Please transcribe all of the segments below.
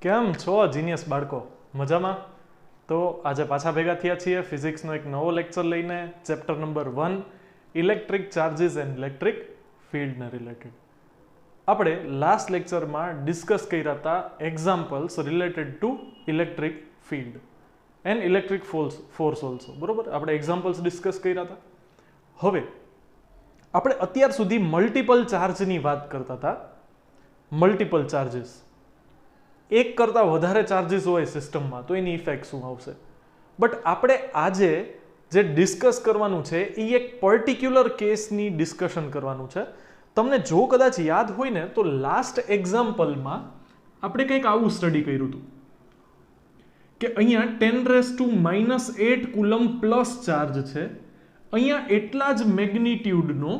કેમ છો જીનિયસ બાળકો? મજામાં? તો આજે પાછા ભેગા થયા છીએ ફિઝિક્સનો એક નવો લેક્ચર લઈને, chapter number 1 electric charges and electric ફિલ્ડને રિલેટેડ. આપણે લાસ્ટ લેક્ચરમાં ડિસ્કસ કર્યા હતા examples related to electric field and electric force also. બરોબર, આપણે એક્ઝામ્પલ્સ ડિસ્કસ કર્યા હતા. હવે આપણે અત્યાર સુધી મલ્ટિપલ ચાર્જની વાત કરતા હતા. મલ્ટિપલ ચાર્જીસ, એક કરતાં વધારે ચાર્જીસ હોય સિસ્ટમમાં તો એની ઇફેક્ટ શું આવશે. બટ આપણે આજે જે ડિસ્કસ કરવાનું છે એ એક પર્ટિક્યુલર કેસની ડિસ્કશન કરવાનું છે. તમને જો કદાચ યાદ હોય ને તો લાસ્ટ એક્ઝામ્પલમાં આપણે કંઈક આવું સ્ટડી કર્યું હતું કે અહીંયા 10⁻⁻8 કુલમ પ્લસ ચાર્જ છે, અહીંયા એટલા જ મેગ્નિટ્યુડનો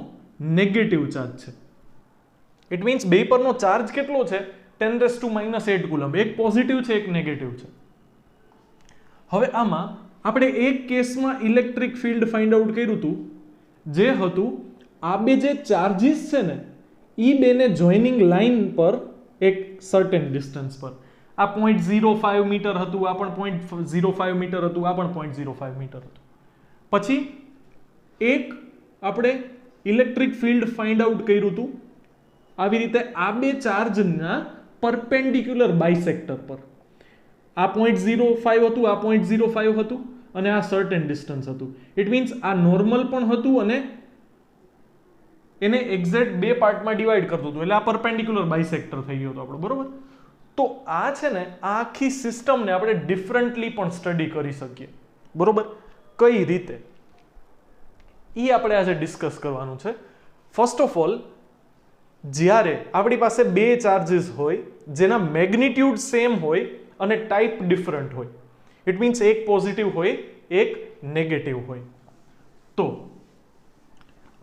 નેગેટિવ ચાર્જ છે. ઇટ મીન્સ બે પરનો ચાર્જ કેટલો છે? 10⁻⁸ કુલમ. એક પોઝિટિવ છે, એક નેગેટિવ છે. હવે આમાં આપણે એક કેસમાં ઇલેક્ટ્રિક ફિલ્ડ ફાઇન્ડ આઉટ કર્યું હતું, જે હતું આ બે જે ચાર્જીસ છે ને એ બેને જોઈનિંગ લાઇન પર એક સર્ટેન ડિસ્ટન્સ પર. આ 0.05 મીટર હતું, આ પણ 0.05 મીટર હતું, આ પણ 0.05 મીટર હતું. પછી એક આપણે ઇલેક્ટ્રિક ફિલ્ડ ફાઇન્ડ આઉટ કર્યું હતું આવી રીતે આ બે ચાર્જના પરપેન્ડિક્યુલર બાયસેક્ટર પર. આ 0.05 હતું, આ 0.05 હતું અને આ સર્ટેન ડિસ્ટન્સ હતું. ઇટ મીન્સ આ નોર્મલ પણ હતું અને એને એક્ઝેક્ટ બે પાર્ટમાં ડિવાઈડ કરતું હતું, એટલે આ પરપેન્ડિક્યુલર બાયસેક્ટર થઈ ગયો હતો આપણો. બરોબર, તો આ છે ને આ આખી સિસ્ટમને આપણે ડિફરન્ટલી પણ સ્ટડી કરી શકીએ. બરોબર, કઈ રીતે એ આપણે આજે ડિસ્કસ કરવાનું છે. ફર્સ્ટ ઓફ ઓલ, જ્યારે આપણી પાસે બે ચાર્જીસ હોય જેના મેગ્નિટ્યુડ સેમ હોય અને ટાઈપ ડિફરન્ટ હોય, ઇટ મીન્સ એક પોઝિટિવ હોય એક નેગેટિવ હોય, તો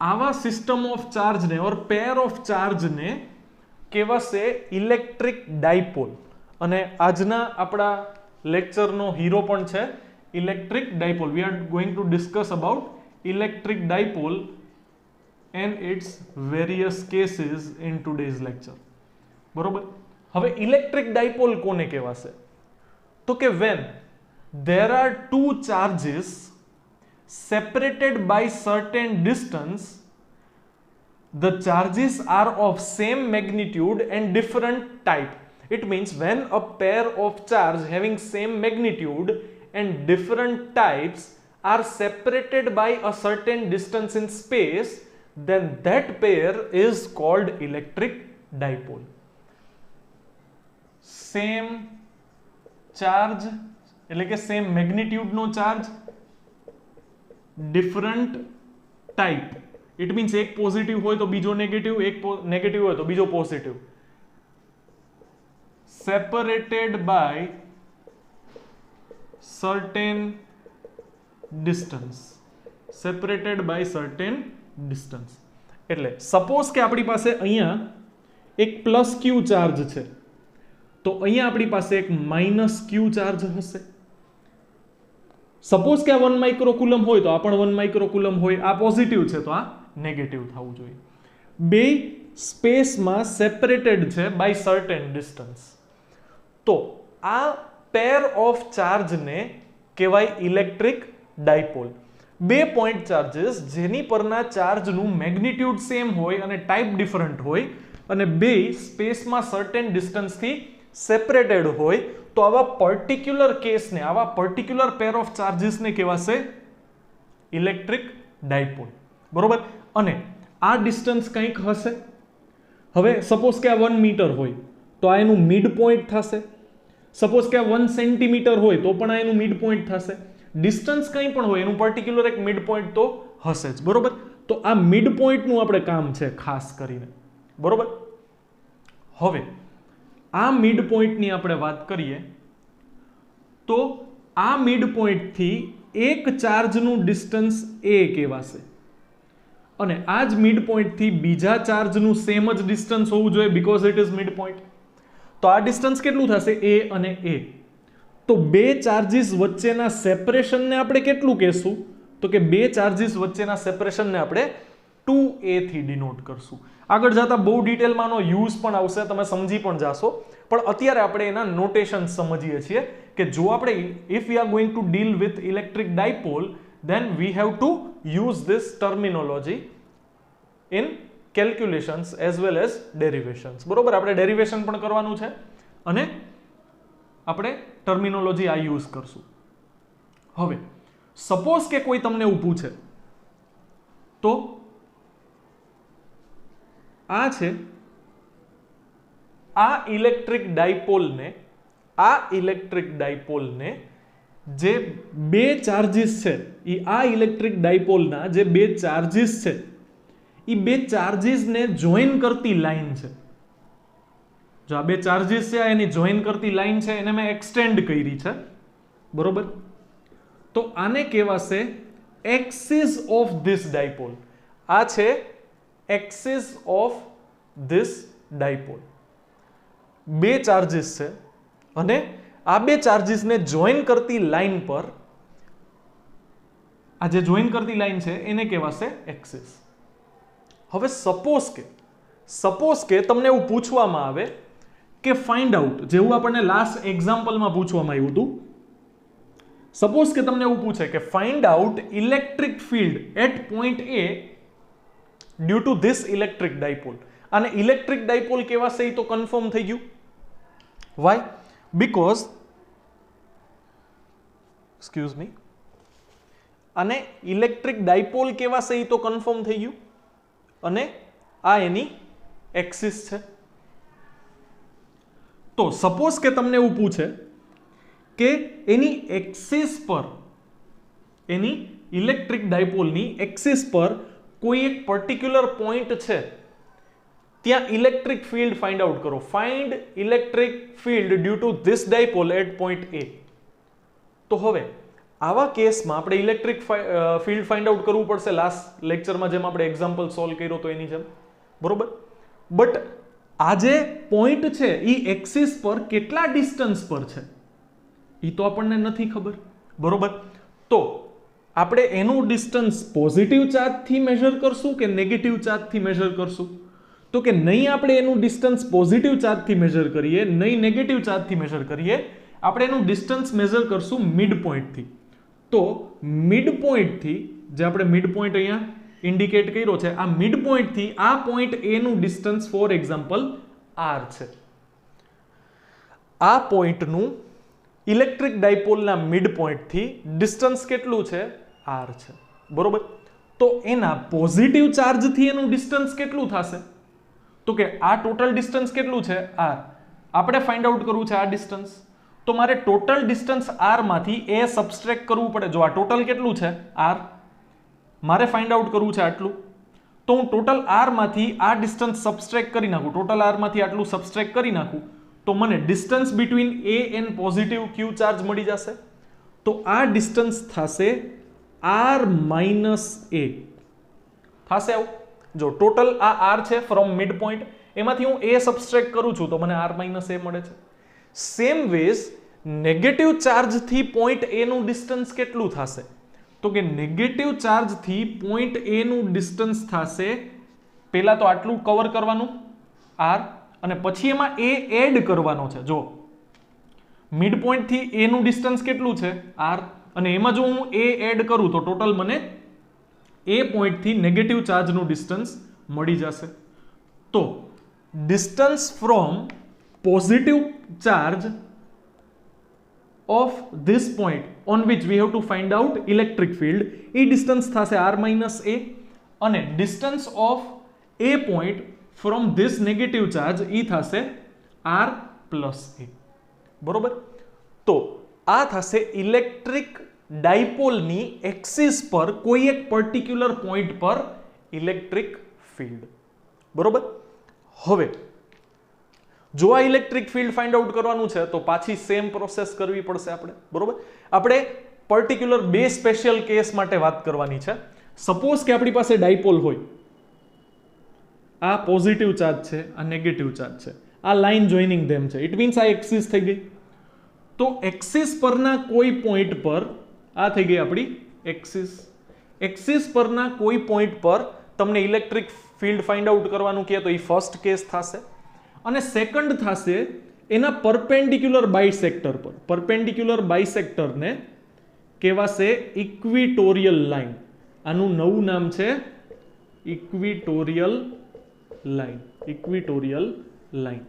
આવા સિસ્ટમ ઓફ ચાર્જને ઓર પેર ઓફ ચાર્જને કહેવાશે ઇલેક્ટ્રિક ડાયપોલ. અને આજના આપણા લેક્ચરનો હીરો પણ છે electric dipole. We are going to discuss about electric dipole and its various cases in today's lecture. બરોબર, હવે ઇલેક્ટ્રિક ડાયપોલ કોને કહેવાશે? તો કે when there are two charges separated by certain distance, the charges are of same magnitude and different type. It means when a pair of charge having same magnitude and different types are separated by a certain distance in space, then that pair is called electric dipole. Same charge એટલે કે same magnitude નો charge, different type. It means એક positive હોય તો બીજો negative, એક negative હોય તો બીજો positive. Separated by certain distance. Separated by certain distance. એટલે સપોઝ કે આપણી પાસે અહીંયા એક પ્લસ ક્યુ ચાર્જ છે, તો અહીંયા આપણી પાસે એક માઇનસ ક્યુ ચાર્જ હશે. સપોઝ કે આ 1 માઇક્રોકુલમ હોય તો આ પણ 1 માઇક્રોકુલમ હોય, આ પોઝિટિવ છે તો આ નેગેટિવ થવું જોઈએ. બે સ્પેસમાં સેપરેટેડ છે બાય સર્ટેન ડિસ્ટન્સ, તો આ પેર ઓફ ચાર્જને કહેવાય ઇલેક્ટ્રિક ડાયપોલ. બે પોઈન્ટ ચાર્જીસ જેની પરના ચાર્જનું મેગ્નિટ્યુડ સેમ હોય અને ટાઈપ ડિફરન્ટ હોય અને બે સ્પેસમાં સર્ટેન ડિસ્ટન્સથી સેપરેટેડ હોય, તો આવા પર્ટિક્યુલર કેસને, આવા પર્ટિક્યુલર પેર ઓફ ચાર્જીસને કહેવાશે ઇલેક્ટ્રિક ડાયપોલ. બરોબર, અને આ ડિસ્ટન્સ કંઈક હશે. હવે સપોઝ કે આ 1 મીટર હોય તો આ એનું મિડ પોઈન્ટ થશે. સપોઝ કે આ 1 સેન્ટીમીટર હોય તો પણ આ એનું મિડ પોઈન્ટ થશે. ડિસ્ટન્સ કંઈ પણ હોય એનું પર્ટિક્યુલર એક મિડ પોઈન્ટ તો હશે જ. બરોબર, તો આ મિડ પોઈન્ટનું આપણે કામ છે ખાસ કરીને. બરોબર, હવે આ મિડ પોઈન્ટની આપણે વાત કરીએ તો આ મિડ પોઈન્ટથી એક ચાર્જનું ડિસ્ટન્સ એ કહેવાશે અને આ જ મિડ પોઈન્ટથી બીજા ચાર્જનું સેમ જ ડિસ્ટન્સ હોવું જોઈએ, because it is mid point. તો આ ડિસ્ટન્સ કેટલું થશે? એ અને એ. તો બે ચાર્જીસ વચ્ચેના સેપરેશનને આપણે કેટલું કહેશું? તો કે બે ચાર્જીસ વચ્ચેના સેપરેશનને આપણે 2a થી ડિનોટ કરશું. આગળ જતા બહુ ડિટેલમાંનો યુઝ પણ આવશે, તમે સમજી પણ જાશો. પણ અત્યારે આપણે એના નોટેશન સમજીએ છીએ કે જો આપણે if we are going to deal with electric dipole then we have to use this terminology in calculations as well as derivations. બરોબર, આપણે ડેરિવેશન પણ કરવાનું છે અને આપણે ટર્મિનોલોજી આ યુઝ કરશું. હવે સપોઝ કે કોઈ તમને એવું પૂછે તો આ છે આ ઇલેક્ટ્રિક ડાયપોલને જે બે ચાર્જીસ છે એ આ ઇલેક્ટ્રિક ડાયપોલના જે બે ચાર્જીસ છે એ બે ચાર્જીસને જોઈન કરતી લાઈન છે. જો આ બે ચાર્જીસ છે એની જોઈન કરતી લાઈન છે એને મેં એક્સટેન્ડ કરી છે. બરોબર, તો આને કહેવાશે એક્સિસ ઓફ ધીસ ડાયપોલ. આ છે એક્સિસ ઓફ ધીસ ડાયપોલ. બે ચાર્જીસ છે અને આ બે ચાર્જીસને જોઈન કરતી લાઈન પર આ જે જોઈન કરતી લાઈન છે એને કહેવાશે એક્સિસ. હવે સપોઝ કે તમને એવું પૂછવામાં આવે કે ફાઇન્ડ આઉટ, જેવું આપણને લાસ્ટ એક્ઝામ્પલમાં પૂછવામાં આવ્યું હતું. સપોઝ કે તમને એવું પૂછે કે find out electric field at point a due to this electric dipole. અને ઇલેક્ટ્રિક ડાયપોલ કહેવાશે એ તો કન્ફર્મ થઈ ગયું. વાય? Because અને ઇલેક્ટ્રિક ડાયપોલ કહેવાશે એ તો કન્ફર્મ થઈ ગયું અને આ એની એક્સિસ છે. તો સપોઝ કે તમને એવું પૂછે કે એની એક્સિસ પર, એની ઇલેક્ટ્રિક ડાયપોલની એક્સિસ પર કોઈ એક પર્ટિક્યુલર પોઈન્ટ છે, ત્યાં ઇલેક્ટ્રિક ફિલ્ડ ફાઇન્ડ આઉટ કરો. Find electric field due to this dipole at point A. તો હવે આવા કેસમાં આપણે ઇલેક્ટ્રિક ફિલ્ડ ફાઇન્ડ આઉટ કરવું પડશે લાસ્ટ લેક્ચરમાં જેમ આપણે એક્ઝામ્પલ સોલ્વ કર્યો તો એની જેમ. બરોબર, બટ આ જે પોઈન્ટ છે એ એક્સિસ પર કેટલા ડિસ્ટન્સ પર છે એ તો આપણને નથી ખબર. બરોબર, તો આપણે એનું ડિસ્ટન્સ પોઝિટિવ ચાર્જથી મેઝર કરશું કે નેગેટિવ ચાર્જથી મેઝર કરશું? તો કે નહીં આપણે એનું ડિસ્ટન્સ પોઝિટિવ ચાર્જથી મેઝર કરીએ, નહીં નેગેટિવ ચાર્જથી મેઝર કરીએ, આપણે એનું ડિસ્ટન્સ મેઝર કરશું મિડ પોઈન્ટથી. તો મિડ પોઈન્ટથી, જે આપણે મિડ પોઈન્ટ અહીંયા ઇન્ડિકેટ કર્યો છે, આ મિડ પોઈન્ટથી આ પોઈન્ટ એ નું ડિસ્ટન્સ ફોર એક્ઝામ્પલ r છે. આ પોઈન્ટનું ઇલેક્ટ્રિક ડાયપોલના મિડ પોઈન્ટથી ડિસ્ટન્સ કેટલું છે? r છે. બરોબર, તો એના પોઝિટિવ ચાર્જથી એનું ડિસ્ટન્સ કેટલું થશે? તો કે આ ટોટલ ડિસ્ટન્સ કેટલું છે? r. આપણે ફાઇન્ડ આઉટ કરવું છે આ ડિસ્ટન્સ. તો મારે ટોટલ ડિસ્ટન્સ r માંથી a સબસ્ટ્રેક્ટ કરવું પડે. જો આ ટોટલ કેટલું છે? r. મારે ફાઇન્ડ આઉટ કરવું છે આટલું. તો હું ટોટલ r માંથી આ ડિસ્ટન્સ સબસ્ટ્રેક્ટ કરી નાખું. ટોટલ r માંથી આટલું સબસ્ટ્રેક્ટ કરી નાખું તો મને distance between a and positive q charge મળી જશે. તો આ ડિસ્ટન્સ થશે r માઇનસ a થશે. આવું જો ટોટલ આ r છે ફ્રોમ મિડ પોઈન્ટ, એમાંથી હું a સબસ્ટ્રેક્ટ કરું છું તો મને r માઇનસ a મળે છે. સેમ વેઝ નેગેટિવ ચાર્જથી પોઈન્ટ a નું ડિસ્ટન્સ કેટલું થશે? તો કે નેગેટિવ ચાર્જથી પોઈન્ટ a નું ડિસ્ટન્સ થશે, પહેલા તો આટલું કવર કરવાનું r અને પછી એમાં a એડ કરવાનો છે. જો મિડ પોઈન્ટથી a નું ડિસ્ટન્સ કેટલું છે? r. અને એમાં જો હું a એડ કરું તો ટોટલ મને એ પોઈન્ટથી નેગેટિવ ચાર્જનું ડિસ્ટન્સ મળી જશે. તો distance from positive charge of this point on which we have to find out electric field, એ ડિસ્ટન્સ થશે r માઇનસ a અને distance of A point from this negative charge એ થશે r પ્લસ a. બરોબર, તો આ થશે electric ડાયપોલની એક્સિસ પર કોઈ એક પર્ટિક્યુલર પોઈન્ટ પર ઇલેક્ટ્રિક ફિલ્ડ. બરોબર, હવે જો આ ઇલેક્ટ્રિક ફિલ્ડ ફાઇન્ડ આઉટ કરવાનું છે તો પાછી સેમ પ્રોસેસ કરવી પડશે આપણે. બરોબર, આપણે પર્ટિક્યુલર બે સ્પેશિયલ કેસ માટે વાત કરવાની છે. સપોઝ કે આપણી પાસે ડાયપોલ હોય, આ પોઝિટિવ ચાર્જ છે, આ નેગેટિવ ચાર્જ છે, આ લાઈન જોઈનિંગ ધેમ છે. ઇટ મીન્સ આ એક્સિસ થઈ ગઈ. તો એક્સિસ પરના કોઈ પોઈન્ટ પર આ થઈ ગઈ આપણી એક્સિસ. એક્સિસ પરના કોઈ પોઈન્ટ પર તમને ઇલેક્ટ્રિક ફિલ્ડ ફાઇન્ડ આઉટ કરવાનું કહે તો એ ફર્સ્ટ કેસ થશે. અને સેકન્ડ થશે એના પરપેન્ડિક્યુલર બાયસેક્ટર પર, પરપેન્ડિક્યુલર બાયસેક્ટરને કહેવાશે ઇક્વિટોરિયલ લાઇન. આનું નવું નામ છે ઇક્વિટોરિયલ લાઇન. ઇક્વિટોરિયલ લાઇન,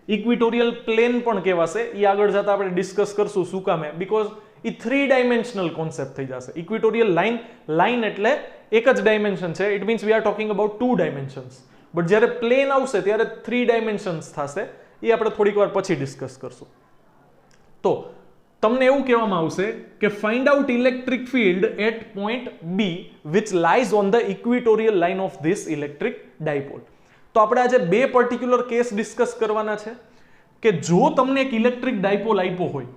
ઇક્વિટોરિયલ પ્લેન પણ કહેવાશે. એ આગળ જતા આપણે ડિસ્કસ કરશું. શું કામે? બીકોઝ એ 3 ડાયમેન્શનલ કોન્સેપ્ટ થઈ જશે. ઇક્વિટોરિયલ લાઇન, લાઇન એટલે એક જ ડાયમેન્શન છે. It means we are talking about 2 dimensions. But જ્યારે પ્લેન આવશે ત્યારે 3 ડાયમેન્શન્સ થશે. એ આપણે થોડીક વાર પછી ડિસ્કસ કરશું. તો તમને એવું કહેવામાં આવશે કે find out electric field at point B which lies on the equatorial line of this electric dipole. તો આપણે આજે 2 પર્ટિક્યુલર કેસ ડિસ્કસ કરવાના છે કે જો તમને એક ઇલેક્ટ્રિક ડાયપોલ આપ્યો હોય,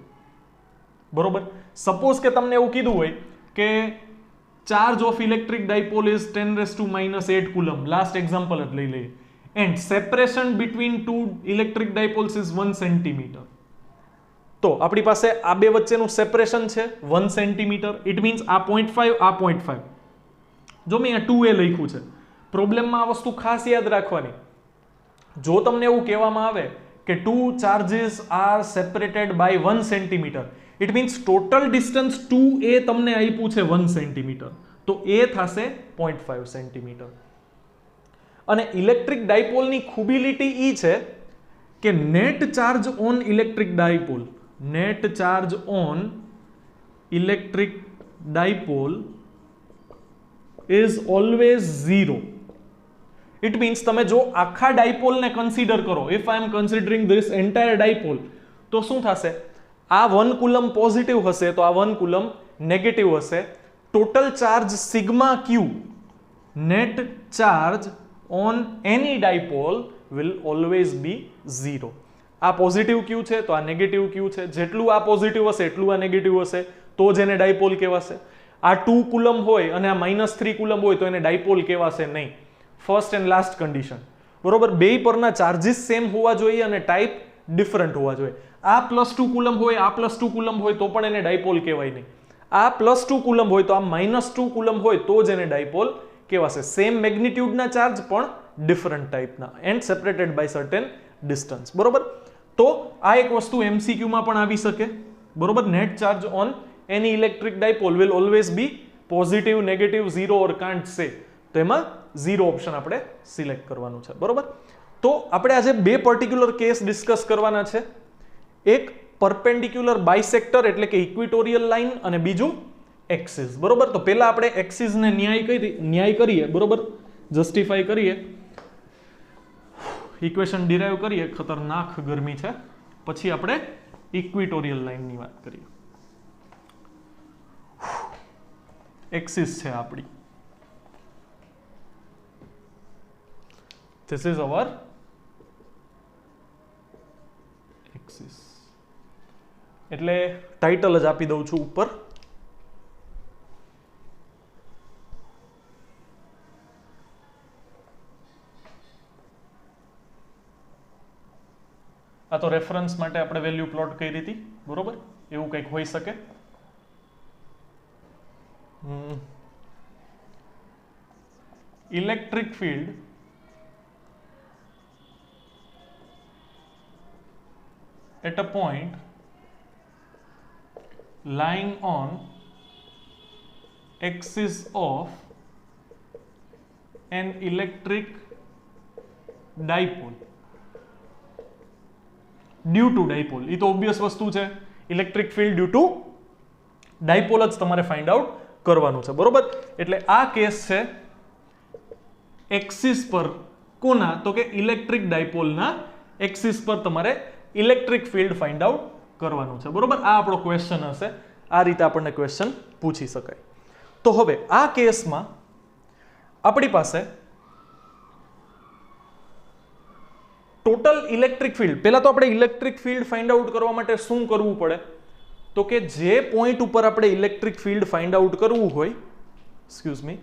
બરોબર, સપોઝ કે તમને એવું કીધું હોય કે charge of electric dipole is 10⁻⁸ coulomb. Last example જ લઈ લઈએ. And separation between 2 electric dipoles is 1 centimetre. તો આપણી પાસે આ બે વચ્ચેનું સેપરેશન છે 1 સેન્ટીમીટર. ઇટ મીન્સ આ 0.5, આ 0.5. જો મેં અહીંયા 2a લખ્યું છે. પ્રોબ્લેમમાં આ વસ્તુ ખાસ યાદ રાખવાની. જો તમને એવું કહેવામાં આવે કે 2 charges are separated by 1 centimetre, it means total distance 2a તમને આપ્યું છે 1 સેન્ટીમીટર, તો a થશે 0.5 સેન્ટીમીટર. અને ઇલેક્ટ્રિક ડાયપોલની ખૂબિલિટી ઈ છે કે net charge on electric dipole, net charge on electric dipole is always 0. It means તમે જો આખા ડાયપોલને કન્સિડર કરો, if I am considering this entire dipole, તો શું થશે? આ 1 કુલમ પોઝિટિવ હશે તો આ 1 કુલમ નેગેટિવ હશે. Total charge sigma Q, net charge on any dipole will always be 0. આ પોઝિટિવ ક્યુ છે તો આ નેગેટિવ ક્યુ છે. જેટલું આ પોઝિટિવ હશે એટલું આ નેગેટિવ હશે, તો જ એને ડાયપોલ કહેવાશે. આ 2 કુલમ હોય અને આ -3 કુલમ હોય તો એને ડાયપોલ કહેવાશે નહીં. ફર્સ્ટ એન્ડ લાસ્ટ કન્ડિશન, બરોબર. બે પરના ચાર્જીસ સેમ હોવા જોઈએ અને ટાઈપ ડિફરન્ટ હોવા જોઈએ. આ +2 કુલમ હોય, આ +2 કુલમ હોય તો પણ એને ડાયપોલ કહેવાય નહીં. આ +2 કુલમ હોય તો આ -2 કુલમ હોય તો જ એને ડાયપોલ કહેવાશે. સેમ મેગ્નિટ્યુડના ચાર્જ પણ ડિફરન્ટ ટાઈપના and separated by certain distance, બરોબર. તો આ એક વસ્તુ MCQ માં પણ આવી શકે, બરોબર. Net charge on any electric dipole will always B positive, negative, 0 or can't સે. તો એમાં 0 ઓપ્શન આપણે સિલેક્ટ કરવાનું છે, બરોબર. તો આપણે આજે 2 પર્ટિક્યુલર કેસ ડિસ્કસ કરવાના છે. એક પરપેન્ડિક્યુલર બાયસેક્ટર એટલે કે ઇક્વિટોરિયલ લાઇન અને બીજું એક્સિસ, બરોબર. તો પહેલા આપણે એક્સિસને ન્યાય કરીએ, બરોબર, જસ્ટિફાઈ કરીએ, ઇક્વેશન ડિરાઈવ કરીએ. ખતરનાક ગરમી છે. પછી આપણે ઇક્વિટોરિયલ લાઇનની વાત કરીએ. એક્સિસ છે આપણી. This is our axis. એટલે ટાઇટલ જ આપી દઉં છું ઉપર. આ તો રેફરન્સ માટે આપણે વેલ્યુ પ્લોટ કરી હતી, બરોબર. એવું કંઈક હોઈ શકે. Electric field at a point lying on axis of an electric dipole due to dipole. એ તો ઓબ્વિયસ વસ્તુ છે. Electric field due to dipole જ તમારે ફાઇન્ડ આઉટ કરવાનું છે, બરોબર. એટલે આ કેસ છે એક્સિસ પર કોના? તો કે ઇલેક્ટ્રિક ડાયપોલના એક્સિસ પર તમારે ઇલેક્ટ્રિક ફિલ્ડ ફાઇન્ડ આઉટ કરવાનું છે, બરોબર. આ આપણો ક્વેશ્ચન હશે. આ રીતે આપણને ક્વેશ્ચન પૂછી શકાય. તો હવે આ કેસમાં આપણી પાસે ટોટલ ઇલેક્ટ્રિક ફિલ્ડ, પહેલા તો આપણે ઇલેક્ટ્રિક ફિલ્ડ ફાઇન્ડ આઉટ કરવા માટે શું કરવું પડે? તો કે જે પોઈન્ટ ઉપર આપણે ઇલેક્ટ્રિક ફિલ્ડ ફાઇન્ડ આઉટ કરવું હોય, એક્સક્યુઝ મી,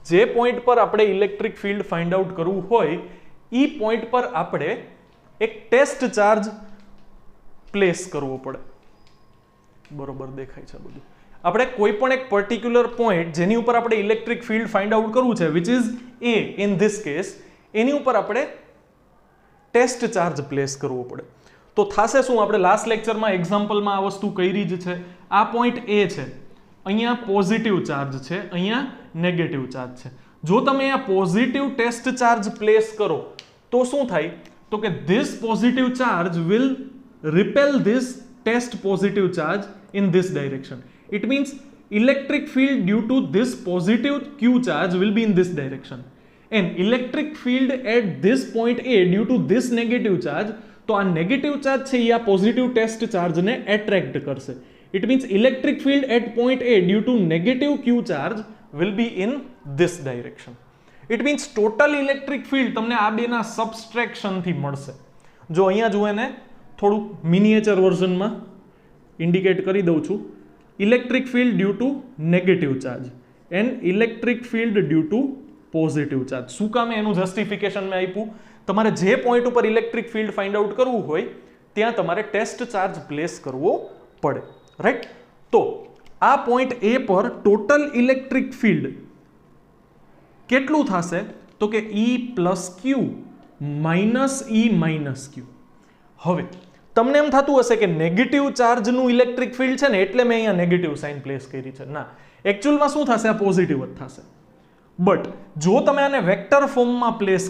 જે પોઈન્ટ પર આપણે ઇલેક્ટ્રિક ફિલ્ડ ફાઇન્ડ આઉટ કરવું હોય એ પોઈન્ટ પર આપણે એક ટેસ્ટ ચાર્જ પ્લેસ કરવો પડે, બરોબર. દેખાય છે બધું. આપણે કોઈ પણ એક પર્ટિક્યુલર પોઈન્ટ જેની ઉપર આપણે ઇલેક્ટ્રિક ફિલ્ડ ફાઇન્ડ આઉટ કરવું છે which is A in this case, એની ઉપર આપણે ટેસ્ટ ચાર્જ પ્લેસ કરવો પડે. તો થશે શું, આપણે લાસ્ટ લેક્ચરમાં એક્ઝામ્પલમાં આ વસ્તુ કરી જ છે. આ પોઈન્ટ એ છે, અહીંયા પોઝિટિવ ચાર્જ છે, અહીંયા નેગેટિવ ચાર્જ છે. જો તમે આ પોઝિટિવ ટેસ્ટ ચાર્જ પ્લેસ કરો તો શું થાય, તો કે this positive charge will repel this test positive charge in this direction. It means electric field due to this positive Q charge will be in this direction, and electric field at this point A due to this negative charge, તો આ negative charge છે એ આ positive test ચાર્જને attract કરશે. It means electric field at point A due to negative Q charge will be in this direction. It means total electric field તમને આ બેના subtraction થી મળશે. જો અહીંયા જુઓ ને થોડું મિનિએચર વર્ઝનમાં ઇન્ડિકેટ કરી દઉં છું. Electric field due to negative charge and electric field due to positive charge. શું કામ એનું જસ્ટિફિકેશન મેં આપ્યું, તમારે જે પોઈન્ટ ઉપર ઇલેક્ટ્રિક ફિલ્ડ ફાઇન્ડ આઉટ કરવું હોય ત્યાં તમારે ટેસ્ટ ચાર્જ પ્લેસ કરવો પડે, રાઈટ. તો આ પોઈન્ટ એ પર ટોટલ ઇલેક્ટ્રિક ફિલ્ડ કેટલું થશે, તો કે E પ્લસ ક્યુ માઇનસ E માઇનસ ક્યુ. હવે તમને એમ થતું હશે કે નેગેટિવ ચાર્જનું ઇલેક્ટ્રિક ફિલ્ડ છે ને એટલે મેં અહીંયા નેગેટિવ સાઇન પ્લેસ કરી છે. ના, એકચ્યુઅલમાં શું થશે, આ પોઝિટિવ જ થશે. બટ જો તમે આને વેક્ટર ફોર્મમાં પ્લેસ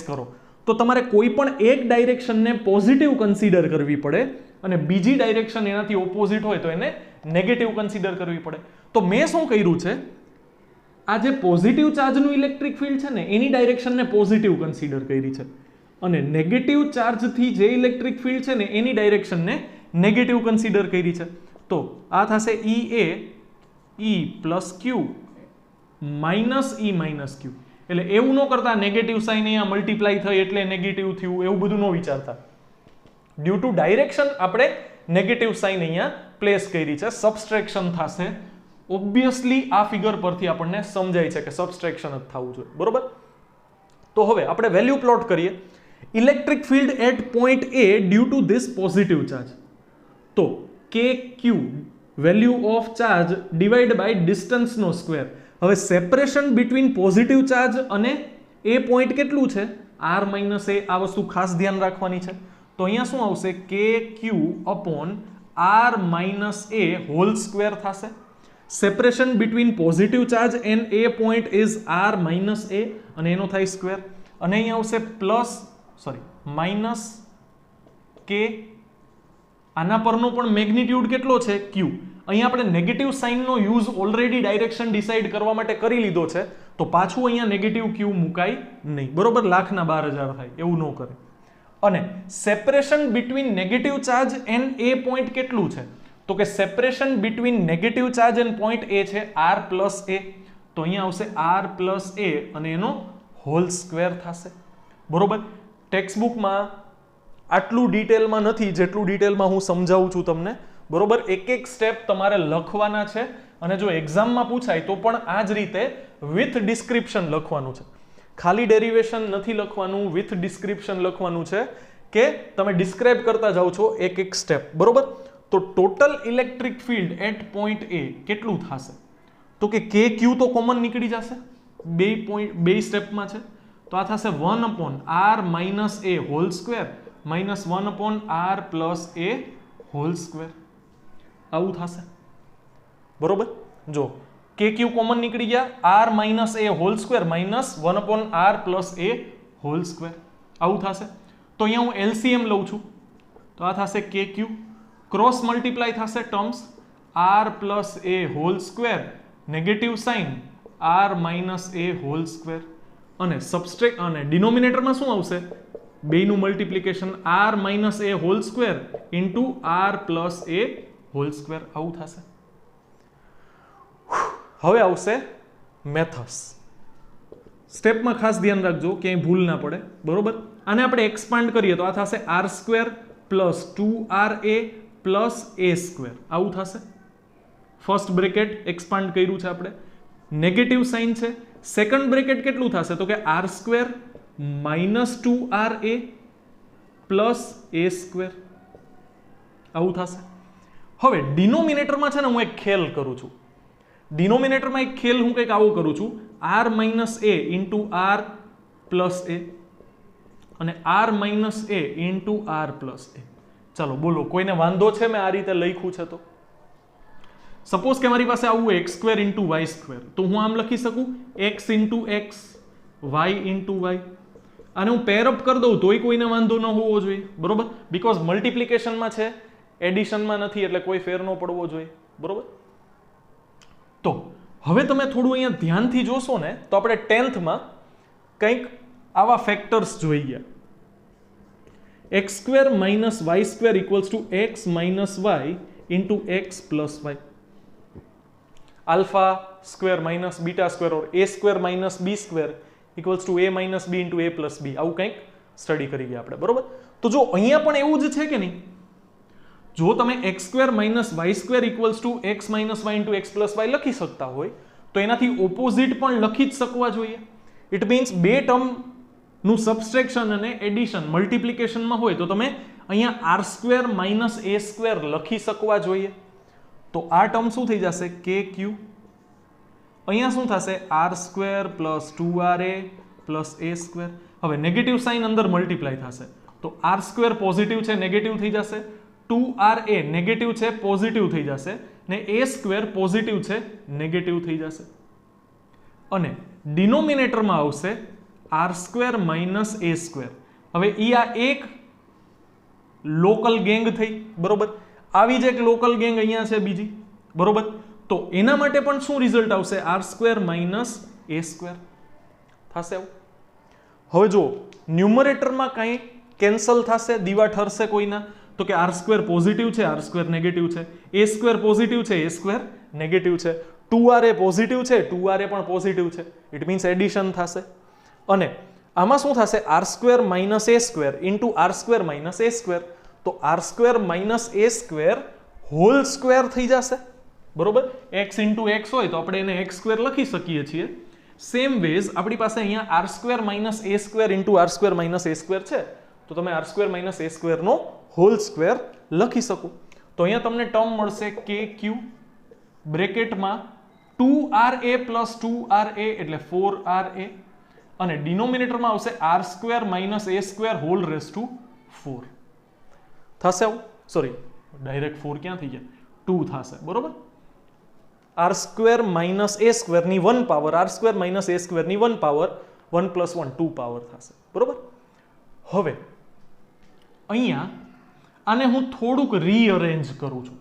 કરો, તો તમારે કોઈ પણ એક ડાયરેક્શનને પોઝિટિવ કન્સિડર કરવી પડે અને બીજી ડાયરેક્શન એનાથી ઓપોઝિટ હોય તો એને નેગેટિવ કન્સિડર કરવી પડે. તો મેં શું કર્યું છે, આ જે પોઝિટિવ ચાર્જનું ઇલેક્ટ્રિક ફિલ્ડ છે ને એની ડાયરેક્શનને પોઝિટિવ કન્સિડર કરી છે અને નેગેટિવ ચાર્જથી જે ઇલેક્ટ્રિક ફિલ્ડ છે ને એની ડાયરેક્શનને નેગેટિવ કન્સિડર કરી છે. તો આ થશે EA E પ્લસ ક્યુ માઇનસ E માઇનસ ક્યુ. એટલે એવું ન કરતા નેગેટિવ સાઇન અહીંયા મલ્ટીપ્લાય થઈ એટલે નેગેટિવ થયું, એવું બધું ન વિચારતા. ડ્યુ ટુ ડાયરેક્શન આપણે નેગેટિવ સાઇન અહીંયા પ્લેસ કરી છે, સબસ્ટ્રેક્શન થશે. ઓબ્વિયસલી આ ફિગર પરથી આપણને સમજાય છે કે સબસ્ટ્રેક્શન જ થવું જોઈએ, બરોબર. તો હવે આપણે વેલ્યુ પ્લોટ કરીએ. Electric field at point A due to this positive charge, તો KQ value of charge divide by ડિસ્ટન્સનો સ્ક્વેર. હવે સેપરેશન બિટવીન પોઝિટિવ ચાર્જ અને એ પોઈન્ટ કેટલું છે, R માઇનસ A. આ વસ્તુ ખાસ ધ્યાન રાખવાની છે. તો અહીંયા શું આવશે, KQ upon R minus A whole square થશે. Separation between positive charge and A point is R minus A અને એનો થાય સ્ક્વેર. અને અહીંયા આવશે માઇનસ K. આના પરનો પણ મેગ્નિટ્યુડ કેટલો છે, Q. અહીંયા આપણે નેગેટિવ સાઇનનો યુઝ ઓલરેડી ડાયરેક્શન ડિસાઇડ કરવા માટે કરી લીધો છે, તો પાછું અહીંયા નેગેટિવ Q મુકાય નહીં, બરોબર. 1,12,000 થાય, એવું ન કરે. અને separation between negative charge and A point કેટલું છે, તો કે separation between negative charge and point A છે R પ્લસ A. તો અહીંયા આવશે R પ્લસ A અને એનો હોલ સ્ક્વેર થશે, બરોબર. ટેક્સ્ટબુકમાં આટલું ડિટેલમાં નથી જેટલું ડિટેલમાં હું સમજાવું છું તમને, બરોબર. એક એક સ્ટેપ તમારે લખવાના છે અને જો એક્ઝામમાં પૂછાય તો પણ આ જ રીતે વિથ ડિસ્ક્રિપ્શન લખવાનું છે. ખાલી ડેરિવેશન નથી લખવાનું, વિથ ડિસ્ક્રિપ્શન લખવાનું છે કે તમે ડિસ્ક્રાઇબ કરતા જાઓ છો એક એક સ્ટેપ, બરોબર. તો total electric field at point A કેટલું થશે, તો કે KQ તો કોમન નીકળી જશે, બે સ્ટેપમાં છે. તો આ થશે 1 upon R minus A whole square minus 1 upon R plus A whole square. આવું થશે, બરોબર. જો KQ કોમન નીકળી ગયા, R minus A whole square minus 1 upon R plus A whole square. આવું થશે. તો અહીંયા હું LCM લઉં છું, તો આ થશે KQ. ક્રોસ મલ્ટીપ્લાય થશે terms, R plus A whole square, negative sign R minus A whole square. અને સબસ્ટ્રેક્ટ અને ડિનોમિનેટરમાં શું આવશે, બેનું multiplication R minus A whole square into R plus A whole square. આવું થશે. હવે આવશે મેથડ્સ. સ્ટેપમાં ખાસ ધ્યાન રાખજો ક્યાંય ભૂલ ના પડે, બરોબર. આને આપણે એક્સપાન્ડ કરીએ તો આ થશે R square plus 2RA plus A square. આવું થશે. ફર્સ્ટ બ્રેકેટ એક્સપાન્ડ કર્યું છે આપણે, નેગેટિવ સાઇન છે. સેકન્ડ બ્રેકેટ કેટલું થશે, તો કે R square minus 2RA plus A square. આવું થશે. હવે ડિનોમિનેટરમાં છે ને હું એક ખેલ કરું છું. ડિનોમિનેટરમાં એક ખેલ હું કંઈક આવો કરું છું, r minus a into r plus a અને r minus a into r plus a. ચાલો બોલો, કોઈને વાંધો છે મેં આ રીતે લખ્યું છે તો? સપોઝ કે મારી પાસે આવું x square into y square, તો હું આમ લખી શકું x into x, y into y. અને હું પેરઅપ કરી દઉં તોય કોઈને વાંધો ન હોવો જોઈએ, બરોબર? બીકોઝ મલ્ટિપ્લિકેશનમાં છે, એડિશનમાં નથી, એટલે કોઈ ફેર ન પડવો જોઈએ, બરોબર? તો હવે તમે થોડું અહીંયા ધ્યાનથી જોશો ને તો આપણે 10th માં કંઈક આવા ફેક્ટર્સ જોઈ ગયા. x square minus y square equals to x minus y into x plus y. Alpha square minus beta square or a square minus b square equals to a minus b into a plus b. આવું કંઈક study કરી ગયા આપણે, બરોબર? તો જો અહીંયા પણ એવું જ છે કે નહીં, જો તમે x square minus y square equals to x minus y into x plus y લખી શકતા હોય તો એનાથી ઓપોઝિટ પણ લખી જ શકવા જોઈએ. ઇટ મીન્સ બે ટર્મનું સબસ્ટ્રેક્શન અને એડિશન મલ્ટિપ્લિકેશનમાં હોય તો તમે અહીંયા r square minus a square લખી શકવા જોઈએ. તો આ ટર્મ શું થઈ જશે? kq. અહીંયા શું થશે? r square plus 2ra plus a square. હવે નેગેટિવ સાઇન અંદર મલ્ટીપ્લાય થશે તો r સ્ક્વેર પોઝિટિવ છે, નેગેટિવ થઈ જશે. 2ra નેગેટિવ છે, પોઝિટિવ થઈ જશે, ને a સ્ક્વેર પોઝિટિવ છે, નેગેટિવ થઈ જશે. અને ડિનોમિનેટરમાં આવશે r square minus a square. હવે ઈ આ એક લોકલ ગેંગ થઈ, બરોબર? આવી જ એક લોકલ ગેંગ અહીંયા છે બીજી, બરોબર? તો એના માટે પણ શું રિઝલ્ટ આવશે? r square minus a square થશે આવું. હવે જો ન્યુમરેટરમાં કાંઈ કેન્સલ થશે, દીવા ઠરશે કોઈના, તો કે r સ્ક્વેર પોઝિટિવ છે, r સ્ક્વેર નેગેટિવ છે, a સ્ક્વેર પોઝિટિવ છે, a સ્ક્વેર નેગેટિવ છે, 2ra પોઝિટિવ છે, 2ra પણ પોઝિટિવ છે. ઇટ મીન્સ એડિશન થશે. અને આમાં શું થશે? r square minus a square into r square minus a square. તો r square minus a square whole square થઈ જશે, બરોબર? x ઇન્ટુ એક્સ હોય તો આપણે એને x સ્ક્વેર લખી શકીએ છીએ. સેમ વેઝ આપણી પાસે અહીંયા r square minus a square into r square minus a square છે, તો તમે r સ્ક્વેર માઇનસ a સ્ક્વેરનો હોલ સ્ક્વેર લખી શકો. તો અહીંયા તમને ટર્મ મળશે kq બ્રેકેટમાં 2ra પ્લસ 2ra એટલે 4ra, અને ડિનોમિનેટરમાં આવશે r square minus a square whole raise to 4 થશે આવું. સોરી, ડાયરેક્ટ 4 ક્યાં થઈ ગયા? 2 થશે, બરોબર? r square minus a સ્ક્વેરની 1 power, r square minus a સ્ક્વેરની 1 power, 1 plus 1 2 power થશે, બરોબર? હવે અહીંયા આને હું થોડુંક રીઅરેન્જ કરું છું,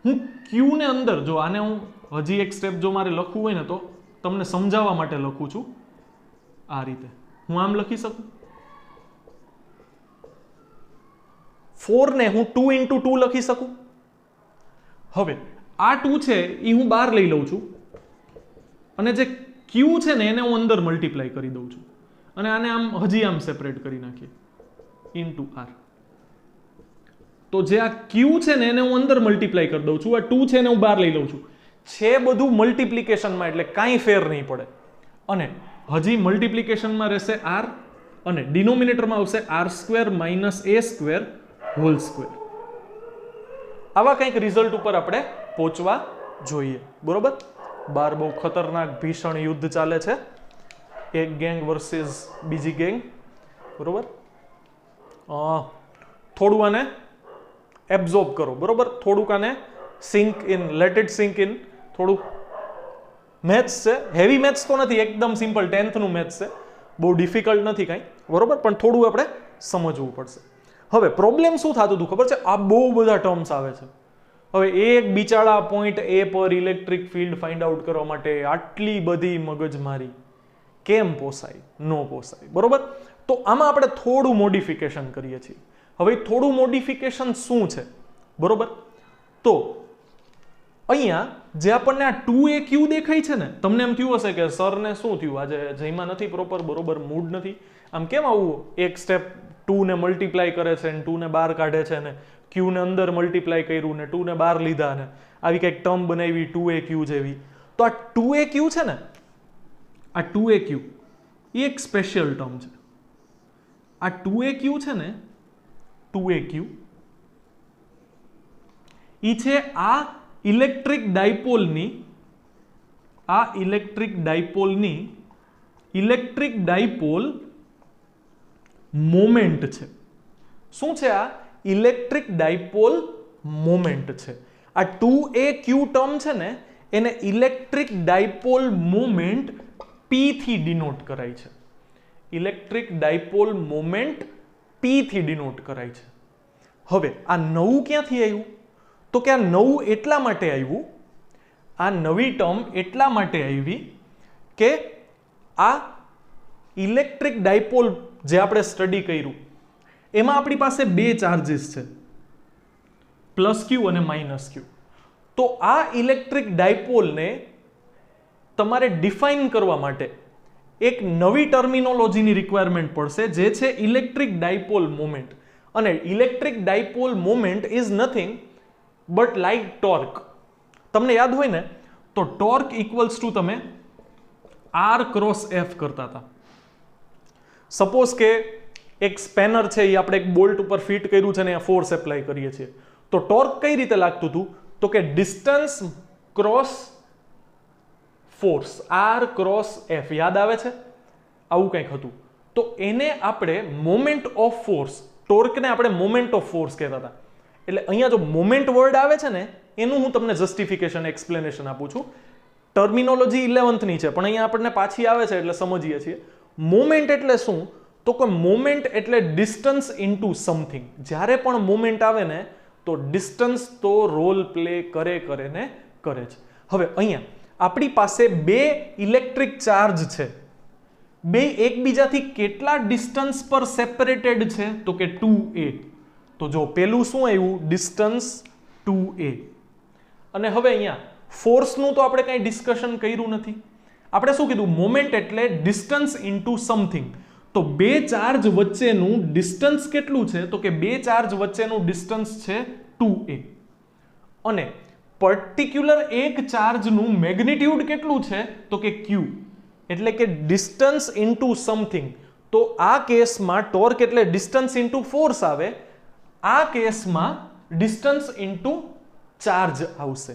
હું q ને અંદર, જો આને હું હજી એક સ્ટેપ જો મારે લખવું હોય ને તો તમને સમજાવવા માટે લખું છું આ રીતે. હું આમ લખી શકું, 4 ને હું 2 into 2 લખી શકું. હવે આ 2 છે એ હું બહાર લઈ લઉં છું, અને જે q છે ને એને હું અંદર મલ્ટીપ્લાય કરી દઉં છું, અને આને આમ હજી આમ સેપરેટ કરી નાખીએ ઇન્ટુ r. તો જે આ q છે ને એને હું અંદર મલ્ટીપ્લાય કરી દઉં છું, આ 2 છે એને હું બહાર લઈ લઉં છું. છે બધું મલ્ટીપ્લિકેશનમાં એટલે કાંઈ ફેર નહીં પડે, અને હજી મલ્ટીપ્લિકેશનમાં રહેશે r, અને ડિનોમિનેટરમાં આવશે r square minus a square whole square. આવા કંઈક રિઝલ્ટ ઉપર આપણે પહોંચવા જોઈએ, બરોબર? બહાર બહુ ખતરનાક ભીષણ યુદ્ધ ચાલે છે, એક ગેંગ વર્સિસ બીજી ગેંગ, બરોબર? થોડું આને એબ્ઝોર્બ કરો, બરોબર? થોડુંક આને sink in, let it sink in. થોડુંક મેથ્સ છે, હેવી મેથ્સ તો નથી, એકદમ સિમ્પલ 10th નું મેથ્સ છે, બહુ ડિફિકલ્ટ નથી કાંઈ, બરોબર? પણ થોડું આપણે સમજવું પડશે. હવે પ્રોબ્લેમ શું થતું હતું ખબર છે? આ બહુ બધા ટર્મ્સ આવે છે. હવે એક બિચારા પોઈન્ટ A પર ઇલેક્ટ્રિક ફિલ્ડ ફાઇન્ડ આઉટ કરવા માટે આટલી બધી મગજમારી કેમ પોસાય? નો પોસાય, બરોબર? તો આમાં આપણે થોડું મોડિફિકેશન કરીએ છીએ. હવે થોડું મોડિફિકેશન શું છે, બરોબર? તો અહીંયા જે આપણને આ 2aq દેખાય છે ને, તમને એમ થયું હશે કે સરને શું થયું, આજે જઈમાં નથી પ્રોપર, બરોબર? મૂડ નથી, આમ કેમ આવું એક સ્ટેપ 2 ને મલ્ટીપ્લાય કરે છે ને 2 ને બહાર કાઢે છે ને q ને અંદર મલ્ટીપ્લાય કર્યું ને 2 ને બહાર લીધા ને આવી કંઈક ટર્મ બનાવી 2aq જેવી. તો આ 2aq છે ને, આ 2aq એ એક સ્પેશિયલ ટર્મ છે. આ 2aq છે ને, 2aq ઈ છે આ ઇલેક્ટ્રિક ડાયપોલની ઇલેક્ટ્રિક ડાયપોલ મોમેન્ટ છે. શું છે આ? ઇલેક્ટ્રિક ડાયપોલ મોમેન્ટ છે. આ 2aq ટર્મ છે ને એને ઇલેક્ટ્રિક ડાયપોલ મોમેન્ટ P થી ડિનોટ કરાય છે. ઇલેક્ટ્રિક ડાયપોલ મોમેન્ટ P થી ડિનોટ કરાય છે. હવે આ નવું ક્યાંથી આવ્યું? તો કે આ નવું એટલા માટે આવ્યું, આ નવી ટર્મ એટલા માટે આવી કે આ ઇલેક્ટ્રિક ડાયપોલ જે આપણે સ્ટડી કર્યું એમાં આપણી પાસે બે ચાર્જીસ છે, +q અને -q. તો આ ઇલેક્ટ્રિક ડાયપોલને તમારે ડિફાઇન કરવા માટે એક નવી ટર્મિનોલોજીની રિક્વાયરમેન્ટ પડશે, જે છે ઇલેક્ટ્રિક ડાયપોલ મોમેન્ટ. અને electric dipole moment is nothing but like torque. તમને યાદ હોય ને તો ટોર્ક ઇક્વલ્સ ટુ તમે R ક્રોસ F કરતા હતા. સપોઝ કે એક સ્પેનર છે એ આપણે એક બોલ્ટ ઉપર ફિટ કર્યું છે ને ફોર્સ એપ્લાય કરીએ છીએ, તો ટોર્ક કઈ રીતે લાગતું હતું? તો કે distance cross force, R cross F. યાદ આવે છે? આવું કંઈક હતું. તો એને આપણે મોમેન્ટ ઓફ ફોર્સ, ટોર્કને આપણે મોમેન્ટ ઓફ ફોર્સ કહેતા હતા. એટલે અહીંયા જો મોમેન્ટ વર્ડ આવે છે ને એનું હું તમને જસ્ટિફિકેશન એક્સપ્લેનેશન આપું છું. ટર્મિનોલોજી 11th ની છે પણ અહીંયા આપણને પાછી આવે છે એટલે સમજીએ છીએ. મોમેન્ટ એટલે શું? તો કે મોમેન્ટ એટલે ડિસ્ટન્સ ઇન્ટુ સમથિંગ. જ્યારે પણ મોમેન્ટ આવે ને તો ડિસ્ટન્સ તો રોલ પ્લે કરે છે. હવે અહીંયા આપણી પાસે બે ઇલેક્ટ્રિક ચાર્જ છે, બે એકબીજાથી કેટલા ડિસ્ટન્સ પર સેપરેટેડ છે? તો કે 2a. તો જો પેલું શું આવ્યું? Distance 2a. અને હવે અહીંયા ફોર્સનું તો આપણે કંઈ ડિસ્કશન કર્યું નથી. આપણે શું કીધું? મોમેન્ટ એટલે ડિસ્ટન્સ ઇન્ટુ સમથિંગ. તો બે ચાર્જ વચ્ચેનું ડિસ્ટન્સ કેટલું છે? તો કે બે ચાર્જ વચ્ચેનું ડિસ્ટન્સ છે 2a. અને પર્ટિક્યુલર એક ચાર્જનું મેગ્નિટ્યુડ કેટલું છે? તો કે q. એટલે કે ડિસ્ટન્સ ઇન્ટુ સમથિંગ. તો આ કેસમાં ટોર્ક એટલે ડિસ્ટન્સ ઇન્ટુ ફોર્સ આવે, આ કેસમાં ડિસ્ટન્સ ઇન્ટુ ચાર્જ આવશે.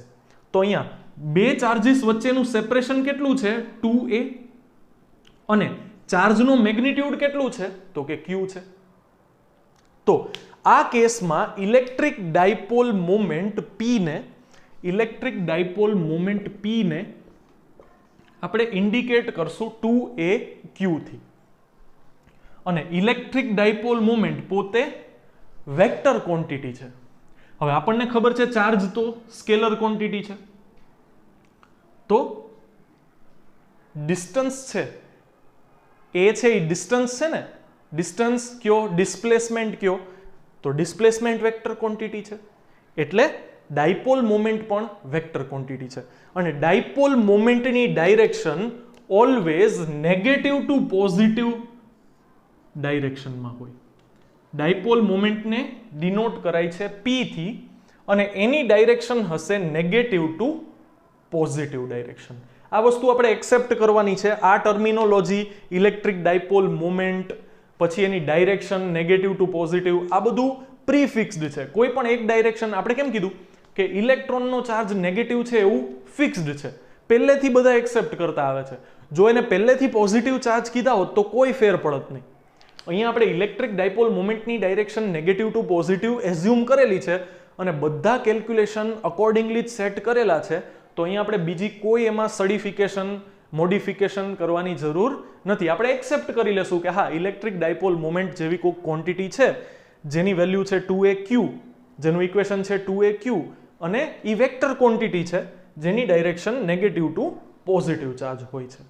તો અહીંયા બે ચાર્જીસ વચ્ચેનું સેપરેશન કેટલું છે? 2a. અને ચાર્જનું મેગ્નિટ્યુડ કેટલું છે? તો કે q છે. તો આ કેસમાં ઇલેક્ટ્રિક ડાયપોલ મોમેન્ટ P ને આપણે ઇન્ડિકેટ કરશું 2aq થી. અને ઇલેક્ટ્રિક ડાયપોલ મોમેન્ટ પોતે વેક્ટર ક્વોન્ટિટી છે. હવે આપણને ખબર છે ચાર્જ તો સ્કેલર ક્વોન્ટિટી છે, તો ડિસ્ટન્સ છે એ છે એ ડિસ્ટન્સ છે ને, ડિસ્ટન્સ કયો, ડિસ્પ્લેસમેન્ટ કયો, તો ડિસ્પ્લેસમેન્ટ વેક્ટર ક્વોન્ટિટી છે. એટલે ડાયપોલ મોમેન્ટ પણ વેક્ટર ક્વોન્ટિટી છે. અને ડાયપોલ મોમેન્ટની direction always negative to positive ડાયરેક્શનમાં હોય. ડાયપોલ મોમેન્ટને ડિનોટ કરાય છે P થી અને એની ડાયરેક્શન હશે નેગેટિવ ટુ પોઝિટિવ ડાયરેક્શન. આ વસ્તુ આપણે એક્સેપ્ટ કરવાની છે. આ ટર્મિનોલોજી ઇલેક્ટ્રિક ડાયપોલ મોમેન્ટ પછી એની ડાયરેક્શન નેગેટિવ ટુ પોઝિટિવ આ બધું પ્રીફિક્સ્ડ છે. કોઈ પણ એક ડાયરેક્શન આપણે કેમ કીધું કે ઇલેક્ટ્રોનનો ચાર્જ નેગેટિવ છે એવું ફિક્સ્ડ છે, પહેલેથી બધા એક્સેપ્ટ કરતા આવે છે. જો એને પહેલેથી પોઝિટિવ ચાર્જ કીધા હોત તો કોઈ ફેર પડત નહીં. અહીંયા આપણે ઇલેક્ટ્રિક ડાયપોલ મોમેન્ટની direction negative to positive assume કરેલી છે અને બધા કેલ્ક્યુલેશન અકોર્ડિંગલી જ સેટ કરેલા છે. તો અહીંયા આપણે બીજી કોઈ એમાં સડિફિકેશન મોડિફિકેશન કરવાની જરૂર નથી. આપણે એક્સેપ્ટ કરી લેશું કે હા ઇલેક્ટ્રિક ડાયપોલ મોમેન્ટ જેવી કોઈ ક્વોન્ટિટી છે જેની વેલ્યુ છે 2aq, જેનું ઇક્વેશન છે 2aq, અને એ વેક્ટર ક્વોન્ટિટી છે જેની direction negative to positive charge હોય છે.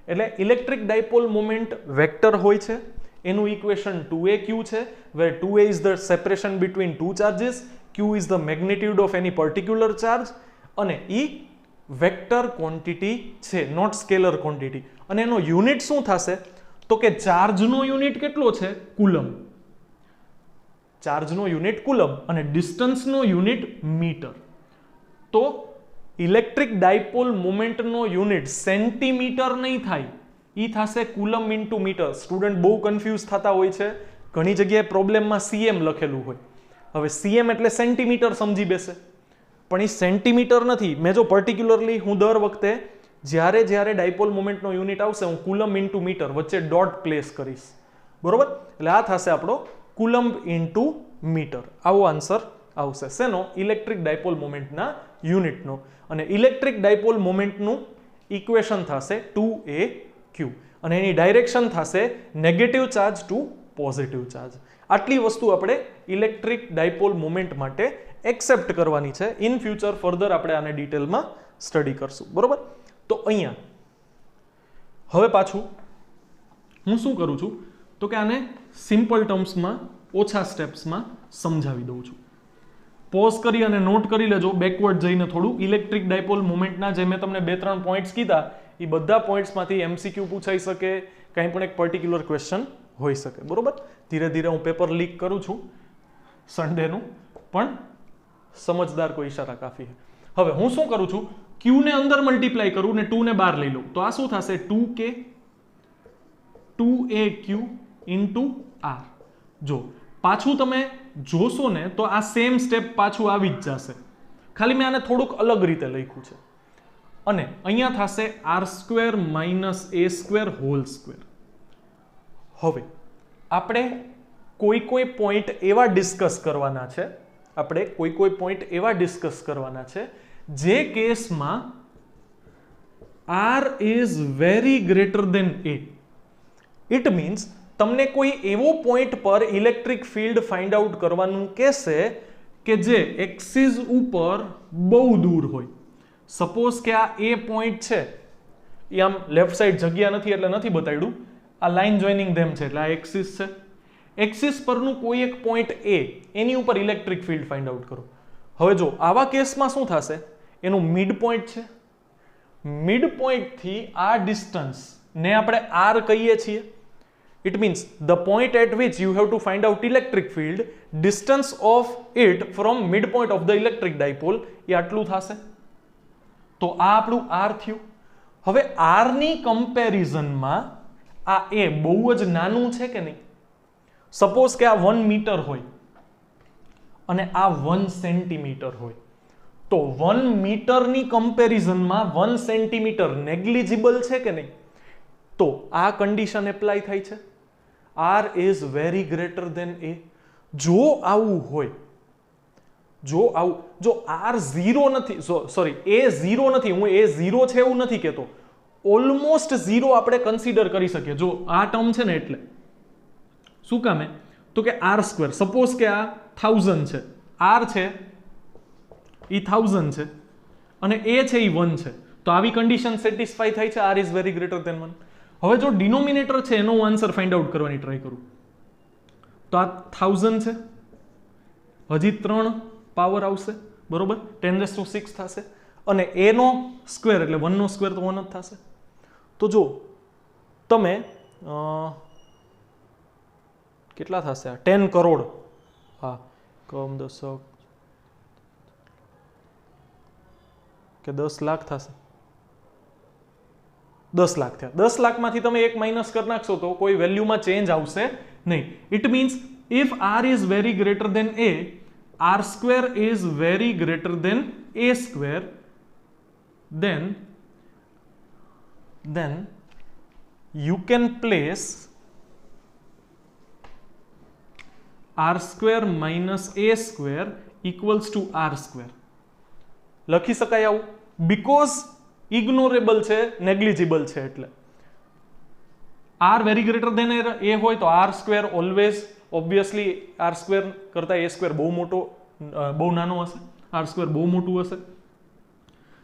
એટલે ઇલેક્ટ્રિક ડાયપોલ મોમેન્ટ વેક્ટર હોય છે. એનું ઇક્વેશન 2aq છે, where 2a is the separation between two charges, q is the magnitude of any particular charge, અને એ વેક્ટર ક્વોન્ટિટી છે, નોટ સ્કેલર ક્વોન્ટિટી. અને એનો યુનિટ શું થશે? તો કે ચાર્જનો યુનિટ કેટલો છે? કુલમ. ચાર્જનો યુનિટ કુલમ અને ડિસ્ટન્સનો યુનિટ મીટર. તો ઇલેક્ટ્રિક ડાયપોલ મોમેન્ટનો યુનિટ સેન્ટીમીટર નહીં થાય, એ થશે કુલમ ઇન્ટુ મીટર. સ્ટુડન્ટ બહુ કન્ફ્યુઝ થતા હોય છે, ઘણી જગ્યાએ પ્રોબ્લેમમાં cm લખેલું હોય. હવે cm એટલે સેન્ટીમીટર સમજી બેસે, પણ એ સેન્ટીમીટર નથી. મેં જો પર્ટિક્યુલરલી હું દર વખતે જ્યારે જ્યારે ડાયપોલ મોમેન્ટનો યુનિટ આવશે હું કુલમ ઇન્ટુ મીટર વચ્ચે ડોટ પ્લેસ કરીશ, બરોબર? એટલે આ થશે આપણો કુલમ ઇન્ટુ મીટર. આવો આન્સર આવશે શેનો? ઇલેક્ટ્રિક ડાયપોલ મોમેન્ટના યુનિટનો. અને ઇલેક્ટ્રિક ડાયપોલ મોમેન્ટનું ઇક્વેશન થશે 2AQ અને એની ડાયરેક્શન થશે negative charge to positive charge. આટલી વસ્તુ આપણે ઇલેક્ટ્રિક ડાયપોલ મોમેન્ટ માટે એક્સેપ્ટ કરવાની છે. ઇન ફ્યુચર ફર્ધર આપણે આને ડિટેલમાં સ્ટડી કરશું, બરોબર? તો અહીંયા હવે પાછું હું શું કરું છું તો કે આને સિમ્પલ ટર્મ્સમાં ઓછા સ્ટેપ્સમાં સમજાવી દઉં છું. પોઝ કરી અને નોટ કરી લેજો બેકવર્ડ જઈને થોડું. ઇલેક્ટ્રિક ડાયપોલ મોમેન્ટના જે મેં તમને 2-3 પોઈન્ટ્સ કીધા એ બધા પોઈન્ટ્સમાંથી MCQ પૂછાઈ શકે, કંઈ પણ એક પર્ટિક્યુલર ક્વેશ્ચન હોઈ શકે, બરોબર? ધીરે ધીરે હું પેપર લીક કરું છું સન્ડેનું, પણ સમજદાર કોઈ ઈશારા કાફી છે. હવે હું શું કરું છું, Q ને અંદર મલ્ટીપ્લાય કરું ને 2 ને બહાર લઈ લઉં તો આ શું થશે? 2K 2AQ into R. જો પાછું તમે જોશો ને તો આ સેમ સ્ટેપ પાછું આવી જ જશે, ખાલી મેં આને થોડુંક અલગ રીતે લખ્યું છે. અને અહીંયા થશે R² minus A² whole square. હવે આપણે કોઈ પોઈન્ટ એવા ડિસ્કસ કરવાના છે જે કેસમાં R is very greater than A. It means તમને કોઈ એવો પોઈન્ટ પર ઇલેક્ટ્રિક ફિલ્ડ ફાઇન્ડ આઉટ કરવાનું કહેશે કે જે એક્સિસ ઉપર બહુ દૂર હોય. સપોઝ કે આ A પોઈન્ટ છે, એ આમ લેફ્ટ સાઈડ જગ્યા નથી એટલે નથી બતાડ્યું, આ લાઇન જોઈનિંગ ધેમ છે એટલે આ એક્સિસ છે. એક્સિસ પરનું કોઈ એક પોઈન્ટ A, એની ઉપર ઇલેક્ટ્રિક ફિલ્ડ ફાઇન્ડ આઉટ કરો. હવે જો આવા કેસમાં શું થશે, એનું મિડ પોઈન્ટ છે, મિડ પોઈન્ટથી આ ડિસ્ટન્સ ને આપણે R કહીએ છીએ. It means the point at which you have to find out electric field, distance of it from midpoint of the electric dipole એ આટલું થશે. તો આ આપણું R થયું. હવે R ની કમ્પેરિઝનમાં આ A બહુ જ નાનું છે કે નહીં? સપોઝ કે આ 1 મીટર હોય અને આ 1 સેન્ટીમીટર હોય, તો 1 મીટરની કમ્પેરિઝનમાં 1 સેન્ટીમીટર નેગ્લિજિબલ છે કે નહીં? તો આ કન્ડિશન એપ્લાય થાય છે. R is very greater than A. જો આવું હોય, જો R 0 નથી, સોરી A 0 નથી, હું A 0 છે એવું નથી કહેતો, ઓલમોસ્ટ 0 આપણે કન્સિડર કરી શકીએ. જો આ ટર્મ છે ને એટલે શું કામે તો કે R², સપોઝ કે આ 1000 છે, R છે એ 1000 છે અને A છે એ 1 છે, તો આવી કન્ડિશન સેટિસ્ફાઈ થાય છે R is very greater than 1. હવે જો ડિનોમિનેટર છે એનો હું આન્સર ફાઇન્ડ આઉટ કરવાની ટ્રાય કરું તો આ 1000 છે, હજી 3 પાવર આવશે, બરોબર? 10⁶ થશે અને A નો સ્ક્વેર એટલે 1 નો સ્ક્વેર તો 1 જ થશે. તો જો તમે કેટલા થશે? 10 કરોડ, હા, કમ દશક કે 10 લાખ થશે. 10 લાખ થયા. 10 લાખમાંથી તમે એક માઇનસ કરી નાખશો તો કોઈ વેલ્યુમાં ચેન્જ આવશે નહીં. It means if R is very greater than A, R² is very greater than A², then you can place R² minus A² equals to R². લખી શકાય આવું, બીકોઝ ઇગ્નોરેબલ છે, નેગ્લિજિબલ છે. એટલે R very greater than A હોય તો R² always obviously R² કરતા A² બહુ નાનો હશે, R² બહુ મોટું હશે.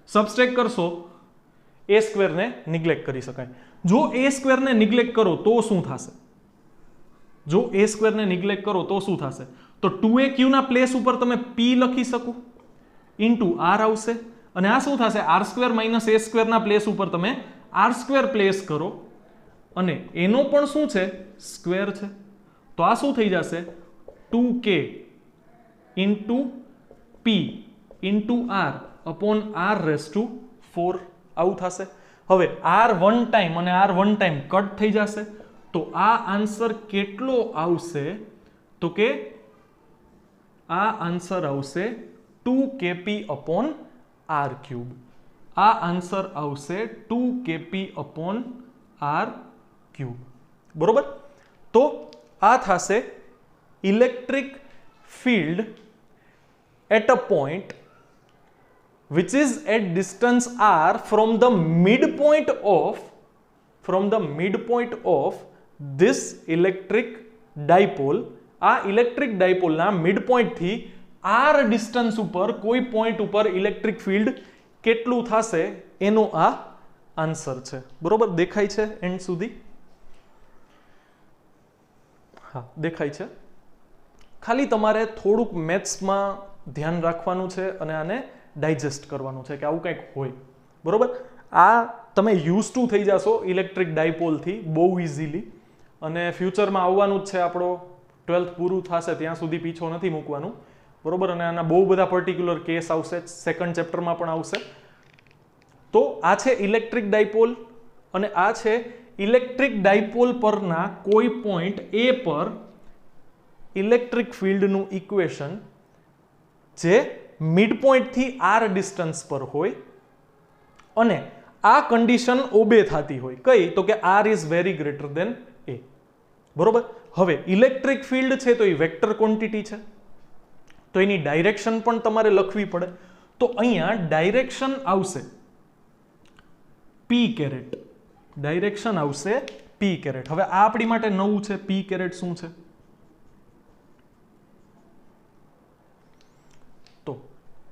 સબસ્ટ્રેક્ટ કરશો A² ને નિગ્લેક્ટ કરી શકાય. જો A² ને નિગ્લેક્ટ કરો તો શું થશે? જો A² ને નિગ્લેક્ટ કરો તો શું થશે? તો 2AQ ના પ્લેસ ઉપર તમે P લખી શકો ઇન્ટુ R આવશે અને આ શું થશે? R² માઇનસ A² ના પ્લેસ ઉપર તમે R² પ્લેસ કરો અને એનો પણ શું છે? સ્ક્વેર છે. તો આ શું થઈ જશે? 2K into P into R upon R⁴ આવું થશે. હવે R 1 ટાઈમ અને R 1 ટાઈમ કટ થઈ જશે. તો આ આન્સર કેટલો આવશે? તો કે આ આન્સર આવશે 2kp/r³. આ આન્સર આવશે 2kp/r³. બરોબર? તો આ થશે electric field at a point which is at distance r from the midpoint of this electric dipole. આ ઇલેક્ટ્રિક ડાયપોલના મિડપોઈન્ટ થી r ડિસ્ટન્સ ઉપર કોઈ પોઈન્ટ ઉપર ઇલેક્ટ્રિક ફિલ્ડ કેટલું થશે એનો આ આન્સર છે. બરોબર? દેખાય છે એન્ડ સુધી? હા, દેખાય છે. ખાલી તમારે થોડુંક મેથ્સમાં ધ્યાન રાખવાનું છે અને આને ડાયજેસ્ટ કરવાનું છે કે આવું કંઈક હોય. બરોબર? આ તમે યુઝ ટુ થઈ જશો ઇલેક્ટ્રિક ડાયપોલથી બહુ ઇઝીલી, અને ફ્યુચરમાં આવવાનું જ છે. આપણો 12th પૂરું થશે ત્યાં સુધી પીછો નથી મૂકવાનું. બરોબર? અને આના બહુ બધા પર્ટિક્યુલર કેસ આવશે, સેકન્ડ ચેપ્ટરમાં પણ આવશે. તો આ છે ઇલેક્ટ્રિક ડાયપોલ, અને આ છે ઇલેક્ટ્રિક ડાયપોલ પરના કોઈ પોઈન્ટ એ પર ઇલેક્ટ્રિક ફિલ્ડનું ઇક્વેશન જે મિડપોઈન્ટ થી r ડિસ્ટન્સ પર હોય અને આ કન્ડિશન ઓબે થતી હોય. કઈ? તો કે r is very greater than a. બરોબર? હવે ઇલેક્ટ્રિક ફિલ્ડ છે તો એ વેક્ટર ક્વોન્ટિટી છે, તો એની ડાયરેક્શન પણ તમારે લખવી પડે. તો અહીંયા ડાયરેક્શન આવશે p કેરેટ. ડાયરેક્શન આવશે p કેરેટ. હવે આ આપણી માટે નવું છે. p કેરેટ શું છે?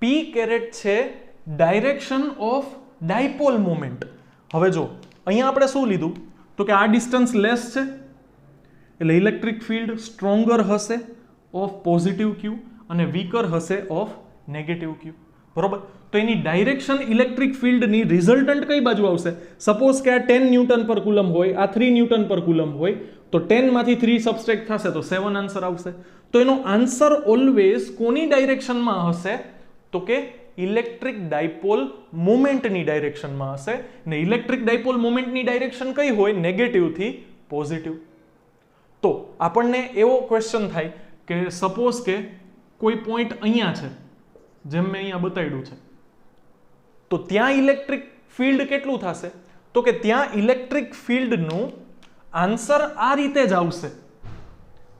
p કેરેટ છે ડાયરેક્શન ઓફ ડાયપોલ મોમેન્ટ. હવે જો અહીંયા આપણે શું લીધું તો કે આ ડિસ્ટન્સ લેસ છે એટલે ઇલેક્ટ્રિક ફિલ્ડ સ્ટ્રોંગર હશે ઓફ પોઝિટિવ ક્યુ અને વીકર હશે ઓફ નેગેટિવ ક્યુ. બરોબર? તો એની ડાયરેક્શન ઇલેક્ટ્રિક ફિલ્ડની રિઝલ્ટન્ટ કઈ બાજુ આવશે? સપોઝ કે આ 10 ન્યૂટન પર કુલમ હોય, આ 3 ન્યૂટન પર કુલમ હોય, તો 10 માંથી 3 સબસ્ટ્રેક્ટ થશે તો 7 આન્સર આવશે. તો એનો આન્સર ઓલવેઝ કોની ડાયરેક્શનમાં હશે? તો કે ઇલેક્ટ્રિક ડાયપોલ મોમેન્ટની ડાયરેક્શનમાં હશે. ને ઇલેક્ટ્રિક ડાયપોલ મોમેન્ટની ડાયરેક્શન કઈ હોય? નેગેટિવ થી પોઝિટિવ. તો આપણને એવો ક્વેશ્ચન થાય કે સપોઝ કે કોઈ પોઈન્ટ અહીંયા છે, જેમ મેં અહીંયા બતાવ્યું છે, તો ત્યાં ઇલેક્ટ્રિક ફિલ્ડ કેટલું થશે? તો કે ત્યાં ઇલેક્ટ્રિક ફિલ્ડનું આન્સર આ રીતે જ આવશે.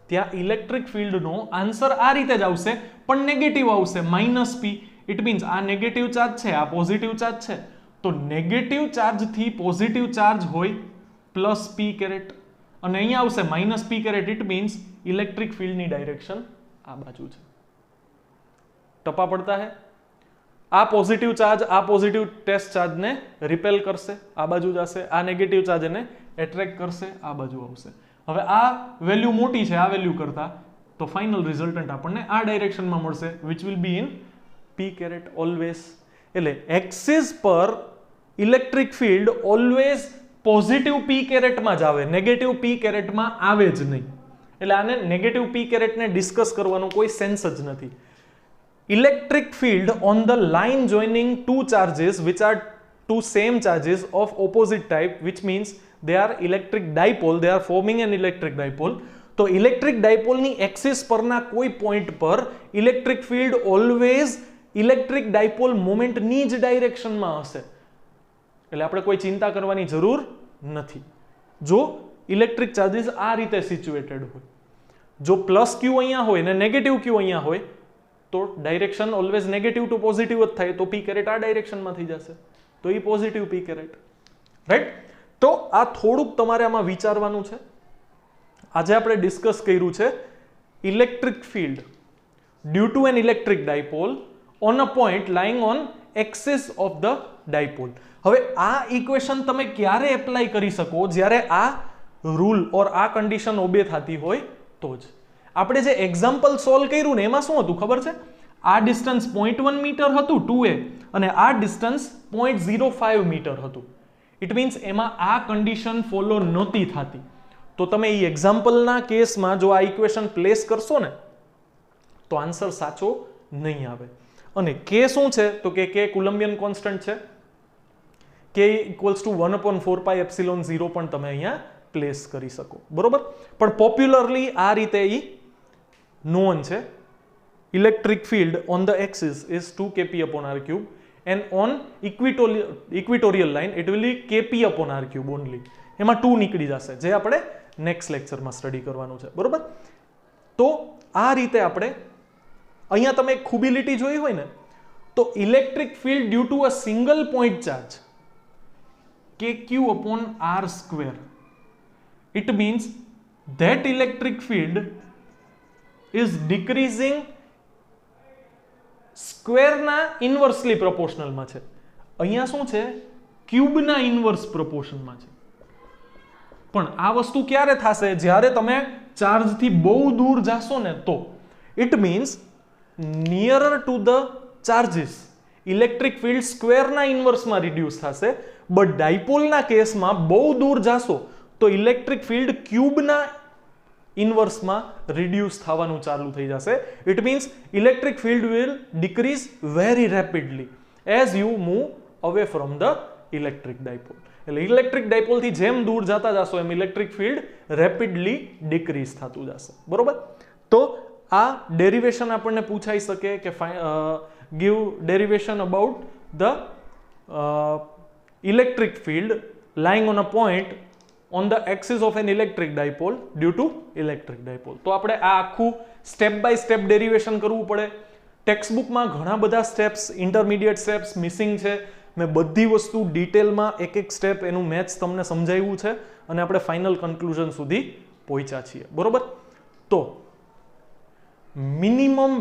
ત્યાં ઇલેક્ટ્રિક ફિલ્ડનો આન્સર આ રીતે જ આવશે, પણ નેગેટિવ આવશે, -p. ઇટ મીન્સ આ નેગેટિવ ચાર્જ છે, આ પોઝિટિવ ચાર્જ છે, તો નેગેટિવ ચાર્જ થી પોઝિટિવ ચાર્જ હોય +p કેરેટ, અને અહીંયા આવશે -p caret. It means electric ફિલ્ડની ડાયરેક્શન આ બાજુ છે. ટપા પડતા હે? આ પોઝિટિવ ચાર્જ આ પોઝિટિવ ટેસ્ટ ચાર્જને રિપેલ કરશે, આ બાજુ જશે. આ નેગેટિવ ચાર્જ એને એટ્રેક્ટ કરશે, આ બાજુ આવશે. હવે આ વેલ્યુ મોટી છે આ વેલ્યુ કરતા, તો ફાઇનલ રિઝલ્ટન્ટ આપણને આ ડાયરેક્શનમાં મળશે, which will be in p caret always. એટલે એક્સિસ પર electric field always positive p કેરેટમાં જ આવે, નેગેટિવ p કેરેટમાં આવે જ નહીં. એટલે આને નેગેટિવ p કેરેટને ડિસ્કસ કરવાનો કોઈ સેન્સ જ નથી. Electric field on the line joining two charges which are two same charges of opposite type, which means they are electric dipole, they are forming an electric dipole. તો electric ડાયપોલની axis પરના કોઈ point પર electric field always electric dipole મોમેન્ટની જ ડાયરેક્શનમાં હશે. એટલે આપણે કોઈ ચિંતા કરવાની જરૂર નથી જો ઇલેક્ટ્રિક ચાર્જીસ આ રીતે સિચ્યુએટેડ હોય. જો +q અહીંયા હોય ને નેગેટિવ q અહીંયા હોય તો direction always negative to positive જ થાય, તો p કેરેટ આ ડાયરેક્શનમાં થઈ જશે, તો એ પોઝિટિવ p કેરેટ. રાઈટ? તો આ થોડુંક તમારે આમાં વિચારવાનું છે. આજે આપણે ડિસ્કસ કર્યું છે electric field due to an electric dipole on a point lying on axis of the dipole. હવે આ ઇક્વેશન તમે ક્યારે એપ્લાય કરી શકો? જ્યારે આ રૂલ ઓર આ કન્ડિશન ઓબે થતી હોય તો જ. આપણે જે એક્ઝામ્પલ સોલ્વ કર્યું ને એમાં શું હતું ખબર છે? આ ડિસ્ટન્સ 0.1 મીટર હતું 2a અને આ ડિસ્ટન્સ 0.05 મીટર હતું. ઇટ મીન્સ એમાં આ કન્ડિશન ફોલો નહોતી થતી. તો તમે એ એક્ઝામ્પલના કેસમાં જો આ ઇક્વેશન પ્લેસ કરશો ને તો આન્સર સાચો નહીં આવે. અને કે શું છે? તો કે કુલમ્બિયન કોન્સ્ટન્ટ છે, k = 1/4πε0 પણ તમે અહીંયા પ્લેસ કરી શકો. બરોબર? પણ પોપ્યુલરલી આ રીતે ઈ નોન છે. electric field on the axis is 2 kp upon r cube and on equatorial line it will be kp upon r cube only. એમાં 2 નીકળી જશે જે આપણે નેક્સ્ટ લેક્ચરમાં સ્ટડી કરવાનું છે, બરોબર. તો આ રીતે આપણે અહીંયા તમે એક ખૂબી લીટી જોઈ હોય ને, તો electric field due to a single point charge kq upon r square, it means that electric field is decreasing square ના ઇન્વર્સલી પ્રોપોર્શનલમાં છે. અહીંયા શું છે, ક્યુબના ઇન્વર્સ પ્રોપોર્શનમાં છે. પણ આ વસ્તુ ક્યારે થશે, જ્યારે તમે ચાર્જથી બહુ દૂર જાશો ને તો. It means nearer to the charges electric field સ્ક્વેરના ઇન્વર્સમાં રિડ્યુસ થશે, બટ ડાયપોલના કેસમાં બહુ દૂર જાશો તો ઇલેક્ટ્રિક ફિલ્ડ ક્યુબના ઇન્વર્સમાં રિડ્યુસ થવાનું ચાલુ થઈ જશે. It means electric field will decrease very rapidly as you move away from the electric dipole. એટલે ઇલેક્ટ્રિક ડાયપોલથી જેમ દૂર જતા જશો એમ ઇલેક્ટ્રિક ફિલ્ડ રેપિડલી ડિક્રીઝ થતું જશે, બરોબર. તો આ ડેરિવેશન આપણને પૂછાઈ શકે કે give derivation about the electric field lying on a point on the axis of an electric dipole due to electric dipole. તો આપણે આ આખું સ્ટેપ બાય સ્ટેપ ડેરિવેશન કરવું પડે. ટેક્સ્ટબુકમાં ઘણા બધા સ્ટેપ્સ, ઇન્ટરમીડિયેટ સ્ટેપ્સ મિસિંગ છે. મેં બધી વસ્તુ ડિટેલમાં એક એક સ્ટેપ એનું મેથ્સ તમને સમજાવ્યું છે અને આપણે ફાઇનલ કન્ક્લુઝન સુધી પહોંચ્યા છીએ, બરોબર. તો મિનિમમ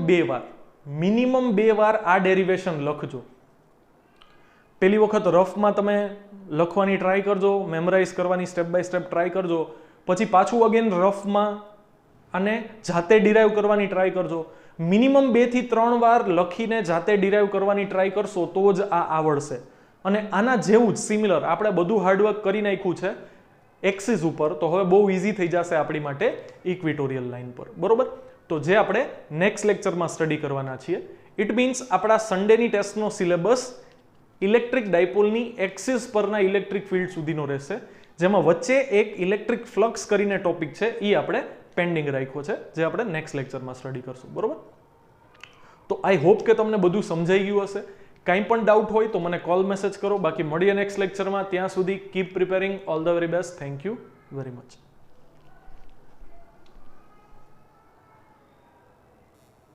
બે વાર આ ડેરિવેશન લખજો. પહેલી વખત રફમાં તમે લખવાની ટ્રાય કરજો, મેમરાઇઝ કરવાની સ્ટેપ બાય સ્ટેપ ટ્રાય કરજો. પછી પાછું અગેન રફમાં અને જાતે ડિરાઈવ કરવાની ટ્રાય કરજો. મિનિમમ 2 થી 3 વાર લખીને જાતે ડિરાઈવ કરવાની ટ્રાય કરશો તો જ આ આવડશે. અને આના જેવું જ સિમિલર આપણે બધું હાર્ડવર્ક કરી નાખ્યું છે એક્સિસ ઉપર, તો હવે બહુ ઇઝી થઈ જશે આપણી માટે ઇક્વિટોરિયલ લાઇન પર, બરોબર. તો જે આપણે નેક્સ્ટ લેક્ચરમાં સ્ટડી કરવાના છીએ. ઇટ મીન્સ આપણા સન્ડેની ટેસ્ટનો સિલેબસ ઇલેક્ટ્રિક ડાયપોલની એક્સિસ પરના ઇલેક્ટ્રિક ફિલ્ડ સુધીનો રહેશે, જેમાં વચ્ચે એક ઇલેક્ટ્રિક ફ્લક્સ કરીને ટોપિક છે એ આપણે પેન્ડિંગ રાખ્યો છે, જે આપણે નેક્સ્ટ લેક્ચરમાં સ્ટડી કરશું, બરોબર. તો આઈ હોપ કે તમને બધું સમજાઈ ગયું હશે. કાંઈ પણ ડાઉટ હોય તો મને કોલ મેસેજ કરો. બાકી મળીએ નેક્સ્ટ લેક્ચરમાં. ત્યાં સુધી keep preparing. All the very best. Thank you very much.